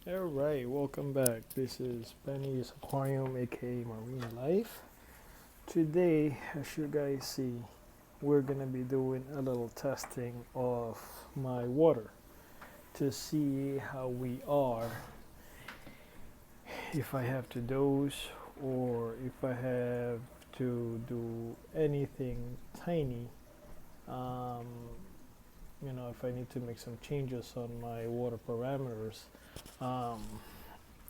Alright, welcome back. This is Benny's Aquarium, aka Marine Life. Today, as you guys see, we're gonna be doing a little testing of my water to see how we are, if I have to dose or if I have to do anything tiny. Um, if I need to make some changes on my water parameters. Um,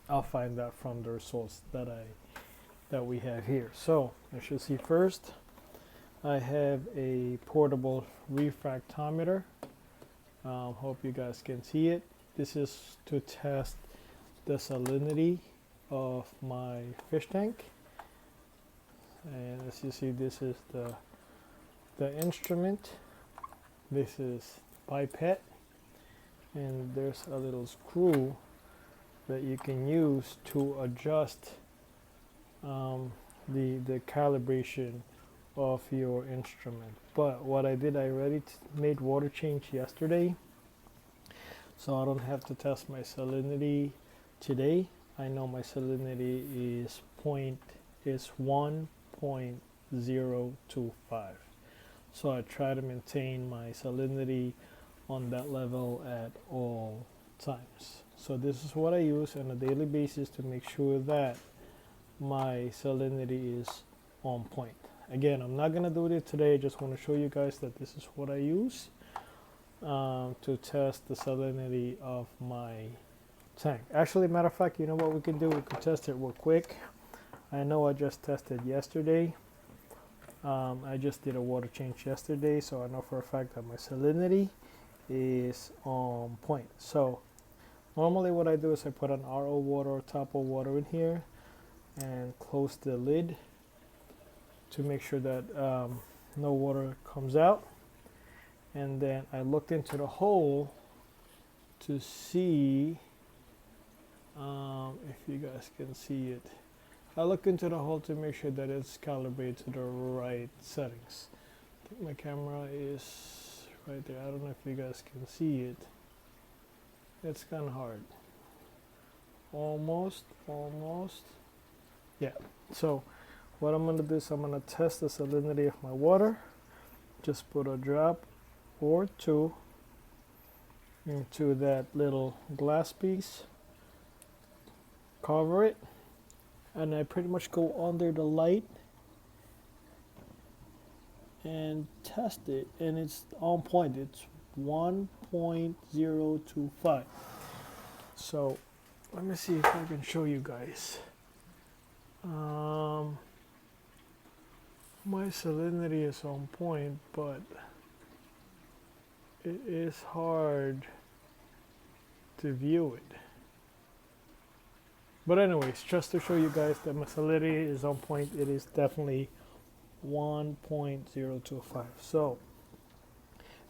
I'll find that from the results that we have here. So as you see, first I have a portable refractometer. Hope you guys can see it. This is to test the salinity of my fish tank, and as you see, this is the instrument. This is pipette, and there's a little screw that you can use to adjust the calibration of your instrument. But what I did, I already made water change yesterday, so I don't have to test my salinity today. I know my salinity is 1.025, so I try to maintain my salinity on that level at all times. So this is what I use on a daily basis to make sure that my salinity is on point. Again, I'm not gonna do it today. I just want to show you guys that this is what I use to test the salinity of my tank. Actually, matter of fact, you know what we can do? We can test it real quick. I know I just tested yesterday. I just did a water change yesterday, so I know for a fact that my salinity is on point. So normally what I do is I put an RO water or tap of water in here and close the lid to make sure that no water comes out. And then I looked into the hole to see if you guys can see it. I look into the hole to make sure that it's calibrated to the right settings. I think my camera is right there. I don't know if you guys can see it. It's kind of hard. Almost. Yeah. So what I'm going to do is I'm going to test the salinity of my water. Just put a drop or two into that little glass piece. Cover it. And I pretty much go under the light and test it, and it's on point. It's 1.025. So let me see if I can show you guys. My salinity is on point, but it is hard to view it. But anyways, just to show you guys that my salinity is on point, it is definitely 1.025. So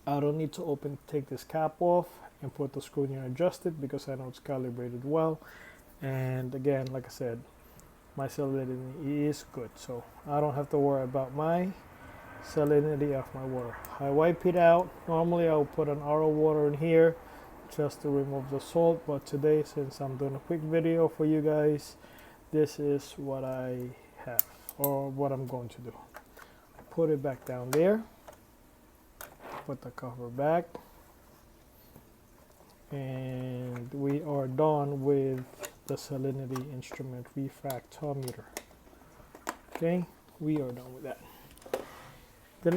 I don't need to take this cap off and put the screw in and adjust it, because I know it's calibrated well. And again, like I said, my salinity is good, so I don't have to worry about my salinity of my water. I wipe it out. Normally I'll put an RO water in here just to remove the salt, but today, since I'm doing a quick video for you guys, this is what I have, or what I'm going to do. Put it back down there, put the cover back, and we are done with the salinity instrument refractometer. Okay, we are done with that. The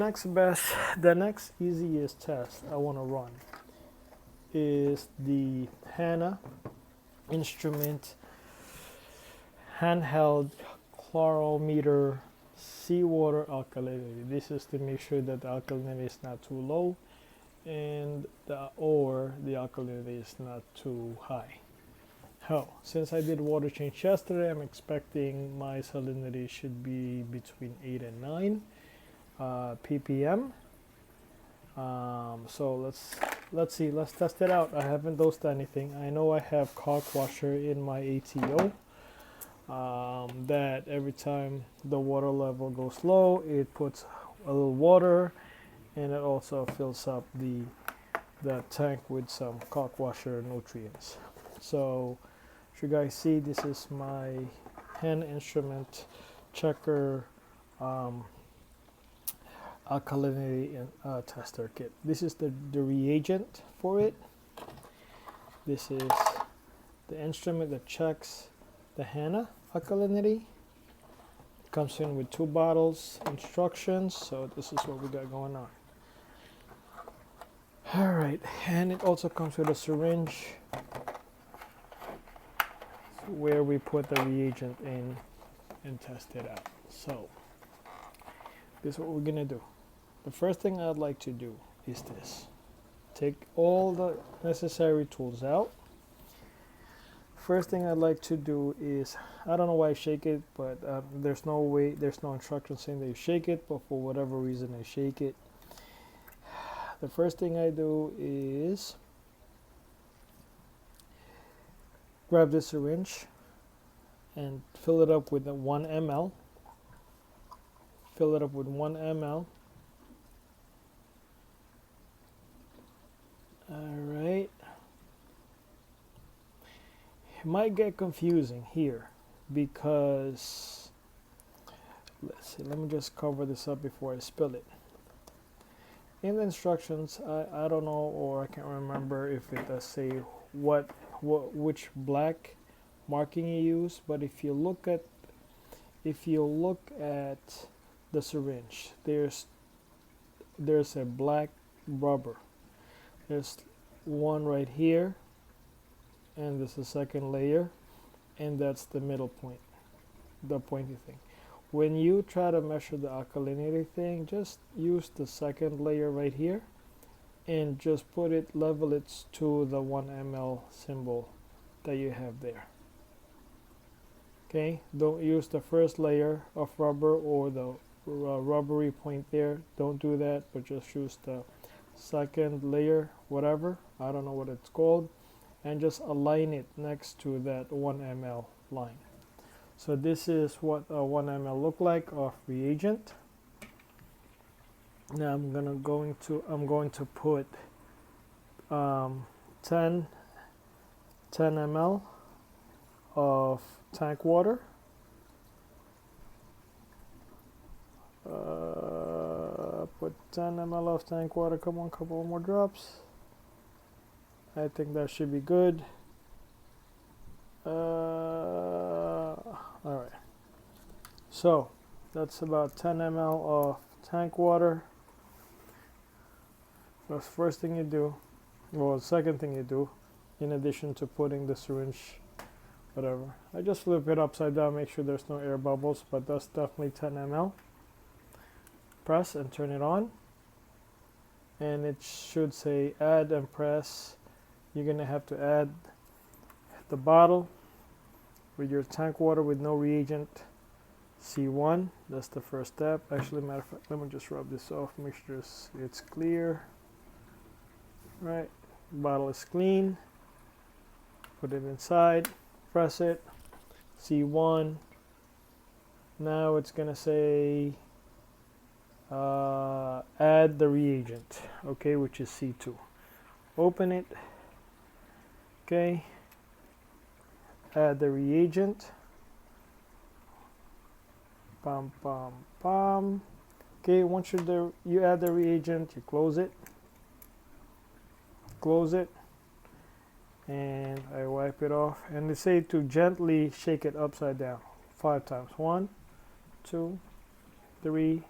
next easiest test I want to run is the Hanna instrument handheld chlorometer seawater alkalinity. This is to make sure that the alkalinity is not too low and the alkalinity is not too high. Since I did water change yesterday, I'm expecting my salinity should be between 8 and 9 ppm. So let's see, let's test it out. I haven't dosed anything. I know I have caulk washer in my ATO, that every time the water level goes low, it puts a little water, and it also fills up the tank with some caulk washer nutrients. So As you guys see, this is my Hanna instrument checker alkalinity tester kit. This is the reagent for it. This is the instrument that checks the Hanna alkalinity. Comes in with 2 bottles, instructions, so this is what we got going on. Alright, and it also comes with a syringe where we put the reagent in and test it out. So this is what we're gonna do. The first thing I'd like to do is this. Take all the necessary tools out. First thing I'd like to do is, I don't know why I shake it, but there's no instruction saying that you shake it, but for whatever reason I shake it. The first thing I do is grab this syringe and fill it up with the 1 ml. Fill it up with 1 ml. Alright. It might get confusing here because, let's see, let me just cover this up before I spill it. In the instructions, I don't know, or I can't remember if it does say which black marking you use, but if you look at the syringe, there's a black rubber. There's one right here, and there's a second layer, and that's the middle point, the pointy thing. When you try to measure the alkalinity thing, just use the second layer right here and just level it to the 1 ml symbol that you have there. Okay, don't use the first layer of rubber or the rubbery point there. Don't do that, but just use the second layer, whatever, I don't know what it's called, and just align it next to that 1 ml line. So this is what a 1 ml look like of reagent. Now I'm going to put 10 ml of tank water. Put 10 ml of tank water. Come on, couple more drops. I think that should be good. Alright, so that's about 10 ml of tank water. That's the first thing you do, well, the second thing you do, in addition to putting the syringe, whatever. I just flip it upside down, make sure there's no air bubbles, but that's definitely 10 ml. Press and turn it on, and it should say add and press. You're gonna have to add the bottle with your tank water with no reagent, C1. That's the first step. Actually, matter of fact, let me just rub this off, make sure it's clear. Right, bottle is clean. Put it inside, press it, C1. Now it's gonna say add the reagent, okay, which is C2. Open it, okay. Add the reagent. Pam, pam, pam. Okay, once you add the reagent, you close it. Close it. And I wipe it off. And they say to gently shake it upside down 5 times. 1, 2, 3,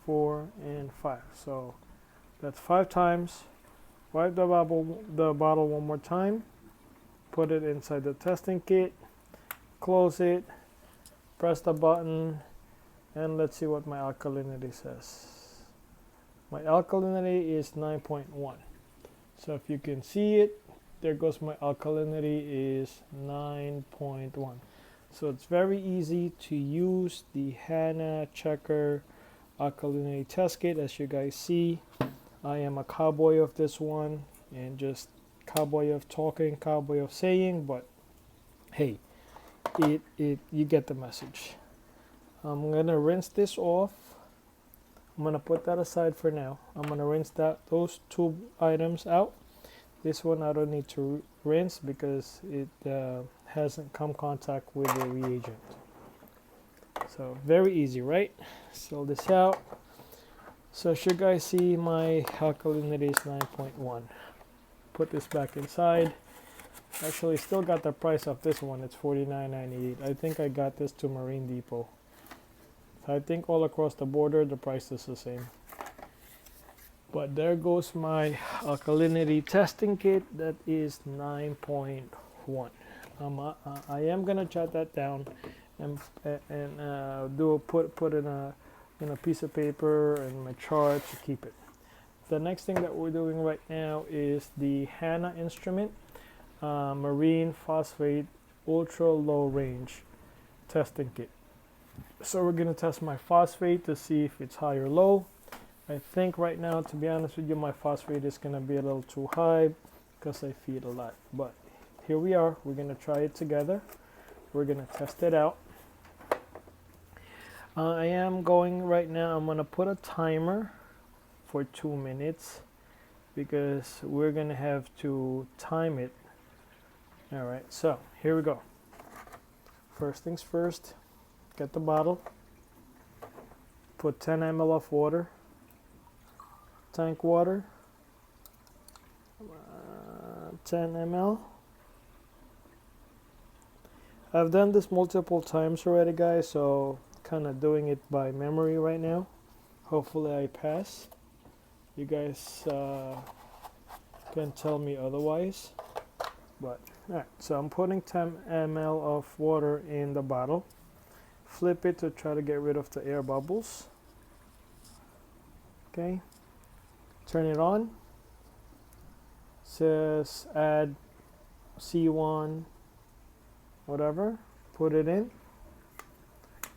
4, and 5. So that's 5 times. Wipe the bottle one more time. Put it inside the testing kit, close it, press the button, and let's see what my alkalinity says. My alkalinity is 9.1. So if you can see it, there goes my alkalinity is 9.1. So it's very easy to use the Hanna Checker alkalinity test kit. As you guys see, I am a cowboy of this one, and just cowboy of talking, cowboy of saying, but hey, you get the message. I'm gonna rinse this off. I'm gonna put that aside for now. I'm gonna rinse those 2 items out. This one I don't need to rinse because it hasn't come contact with the reagent. So very easy, right? Fill this out. So as you guys see, my alkalinity is 9.1. Put this back inside. Actually, still got the price of this one. It's $49.98. I think I got this to Marine Depot. I think all across the border, the price is the same. But there goes my alkalinity testing kit. That is 9.1. I am gonna jot that down and put in a piece of paper and my chart to keep it. The next thing that we're doing right now is the Hanna instrument, Marine Phosphate Ultra Low Range Testing Kit. So we're gonna test my phosphate to see if it's high or low. I think right now, to be honest with you, my phosphate is gonna be a little too high because I feed a lot. But here we are. We're gonna try it together. We're gonna test it out. I am going right now. I'm gonna put a timer for 2 minutes because we're gonna have to time it. All right, so here we go. First things first, get the bottle, put 10 ml of water, tank water, 10 ml. I've done this multiple times already, guys, so kind of doing it by memory right now. Hopefully I pass. You guys can tell me otherwise. But alright, so I'm putting 10 ml of water in the bottle. Flip it to try to get rid of the air bubbles. Okay, turn it on. Says add C1, whatever. Put it in.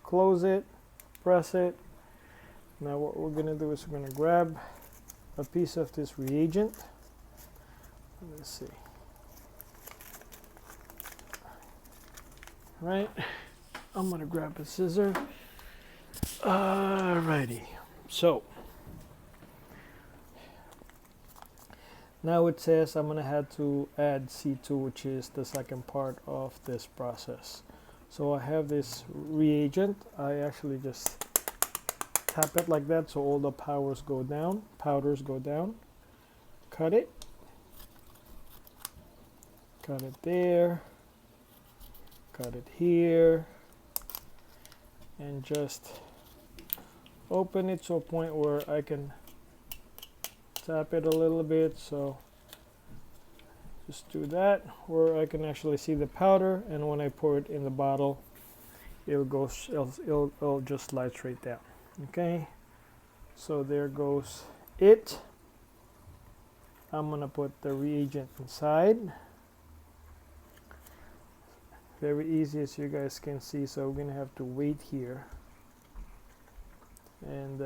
Close it. Press it. Now what we're gonna do is we're gonna grab a piece of this reagent. Let's see. Right, I'm gonna grab a scissor. Alrighty, so now it says I'm gonna have to add C2, which is the second part of this process. So I have this reagent. I actually just tap it like that so all the powders go down. Cut it there, cut it here, and just open it to a point where I can tap it a little bit. So just do that where I can actually see the powder, and when I pour it in the bottle, it'll just slide straight down. Okay, so there goes it. I'm gonna put the reagent inside. Very easy, as you guys can see. So we're gonna have to wait here, and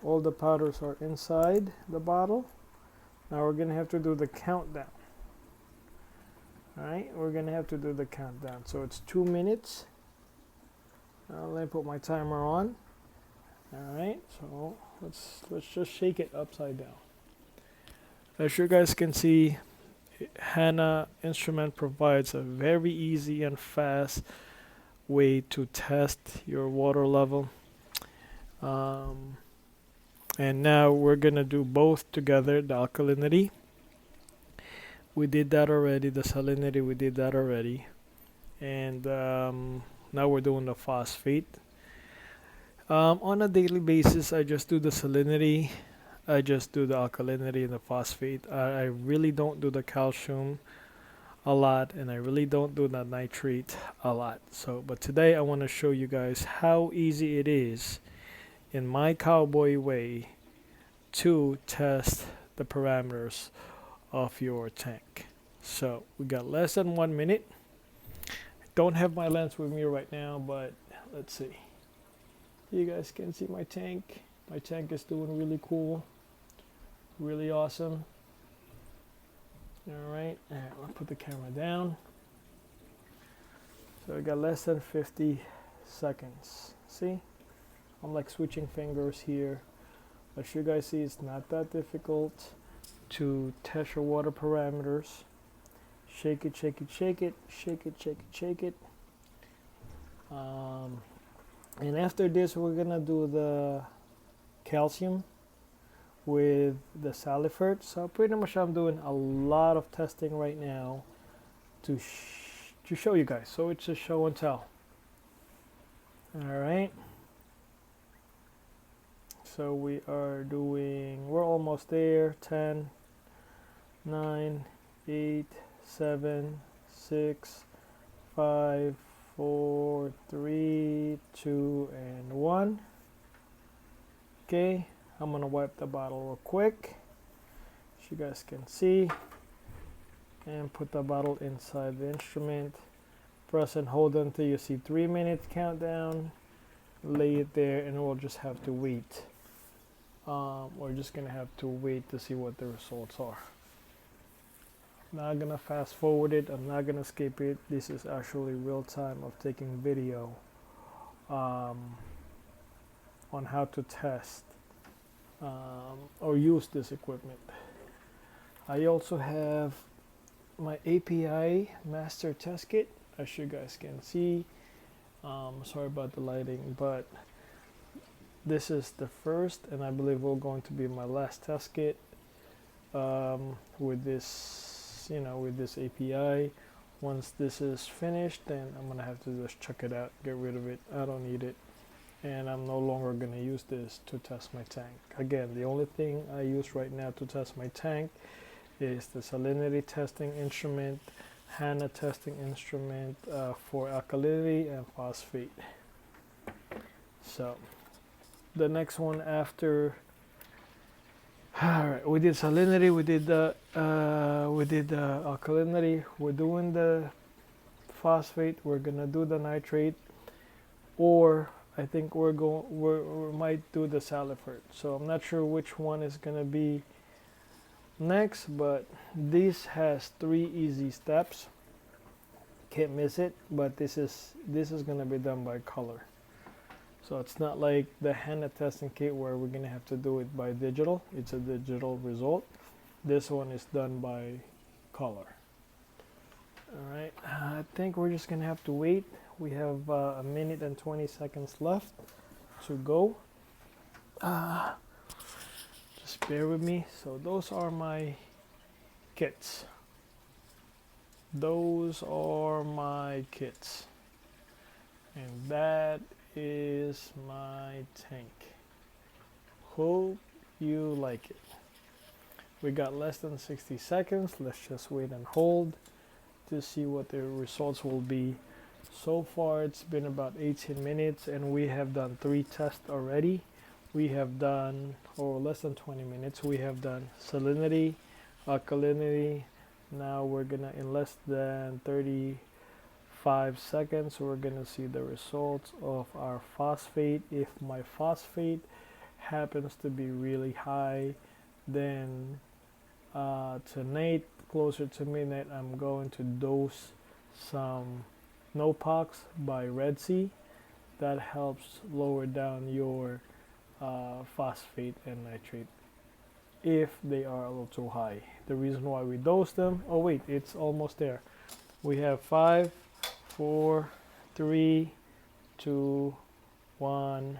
all the powders are inside the bottle. Now we're gonna have to do the countdown. All right, we're gonna have to do the countdown. So it's 2 minutes. Let me put my timer on. All right, so let's just shake it upside down. As you guys can see, Hanna instrument provides a very easy and fast way to test your water level. And now we're gonna do both together, the alkalinity. We did that already, the salinity, we did that already. And now we're doing the phosphate. On a daily basis, I just do the salinity, I just do the alkalinity and the phosphate. I really don't do the calcium a lot, and I really don't do the nitrate a lot. So, but today I want to show you guys how easy it is in my cowboy way to test the parameters of your tank. So we got less than 1 minute. I don't have my lens with me right now, but let's see. You guys can see my tank. My tank is doing really cool, really awesome. All right, I'll put the camera down. So I got less than 50 seconds. See, I'm like switching fingers here. As you guys see, it's not that difficult to test your water parameters. Shake it, shake it, shake it, shake it, shake it, shake it. And after this, we're gonna do the calcium with the salifert. So pretty much I'm doing a lot of testing right now to show you guys. So it's a show and tell. All right. So we're almost there. 10, 9, 8, 7, 6, 5, 4, 3, 2, and 1. Okay, I'm gonna wipe the bottle real quick so you guys can see, and put the bottle inside the instrument. Press and hold until you see 3 minutes countdown. Lay it there, and we'll just have to wait. We're just gonna have to wait to see what the results are. Not gonna fast forward it, I'm not gonna skip it. This is actually real time of taking video on how to test or use this equipment. I also have my API master test kit, as you guys can see. Sorry about the lighting, but this is the first, and I believe will going to be my last test kit with this, with this API. Once this is finished, then I'm gonna have to just chuck it out, get rid of it. I don't need it, and I'm no longer gonna use this to test my tank. Again, the only thing I use right now to test my tank is the salinity testing instrument, Hanna testing instrument for alkalinity and phosphate. So the next one after, all right, we did salinity, we did the alkalinity, we're doing the phosphate, we're gonna do the nitrate, or I think we might do the salifert. So I'm not sure which one is gonna be next, but this has 3 easy steps. Can't miss it. But this is gonna be done by color. So it's not like the Hanna testing kit where we're gonna have to do it by digital. It's a digital result. This one is done by color. All right. I think we're just gonna have to wait. We have 1 minute and 20 seconds left to go. Just bear with me. So those are my kits. Those are my kits. And that is my tank. Hope you like it. We got less than 60 seconds. Let's just wait and hold to see what the results will be. So far it's been about 18 minutes and we have done 3 tests already. We have done, or less than 20 minutes, we have done salinity, alkalinity. Now we're gonna, in less than 35 seconds, we're gonna see the results of our phosphate. If my phosphate happens to be really high, then tonight, closer to midnight, I'm going to dose some Nopox by Red Sea. That helps lower down your phosphate and nitrate if they are a little too high. The reason why we dose them, oh wait, it's almost there. We have 5, 4, 3, 2, 1,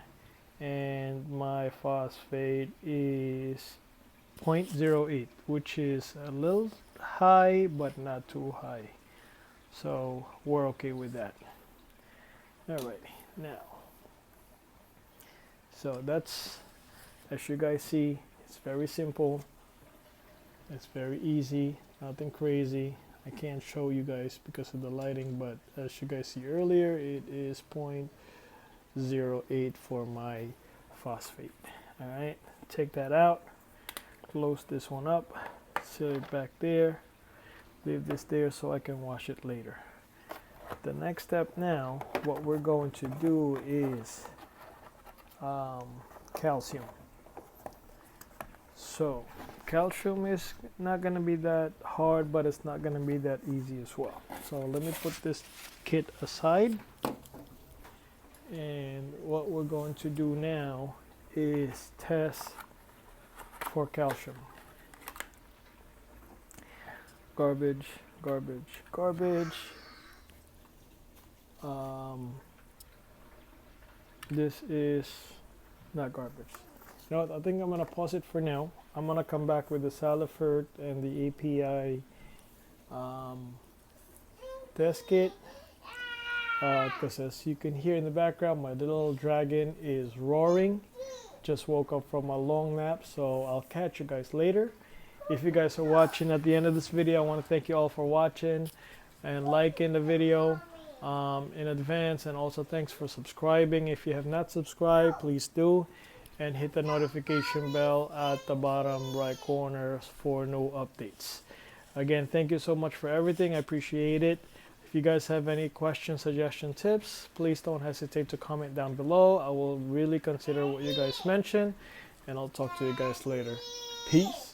and my phosphate is 0.08, which is a little high but not too high, so we're okay with that. Alrighty, now, so that's, as you guys see, it's very simple, it's very easy, nothing crazy. I can't show you guys because of the lighting, but as you guys see earlier, it is 0.08 for my phosphate. Alright, take that out, close this one up, seal it back there, leave this there so I can wash it later. The next step now, what we're going to do is calcium. So calcium is not going to be that hard, but it's not going to be that easy as well. So let me put this kit aside, and what we're going to do now is test for calcium. Garbage, garbage, garbage. This is not garbage. You know what? I think I'm gonna pause it for now. I'm gonna come back with the Salifert and the API test kit. Because as you can hear in the background, my little dragon is roaring. Just woke up from a long nap, so I'll catch you guys later. If you guys are watching at the end of this video, I want to thank you all for watching and liking the video in advance, and also thanks for subscribing. If you have not subscribed, please do, and hit the notification bell at the bottom right corner for no updates. Again, thank you so much for everything. I appreciate it. If you guys have any questions, suggestions, tips, please don't hesitate to comment down below. I will really consider what you guys mention, and I'll talk to you guys later. Peace.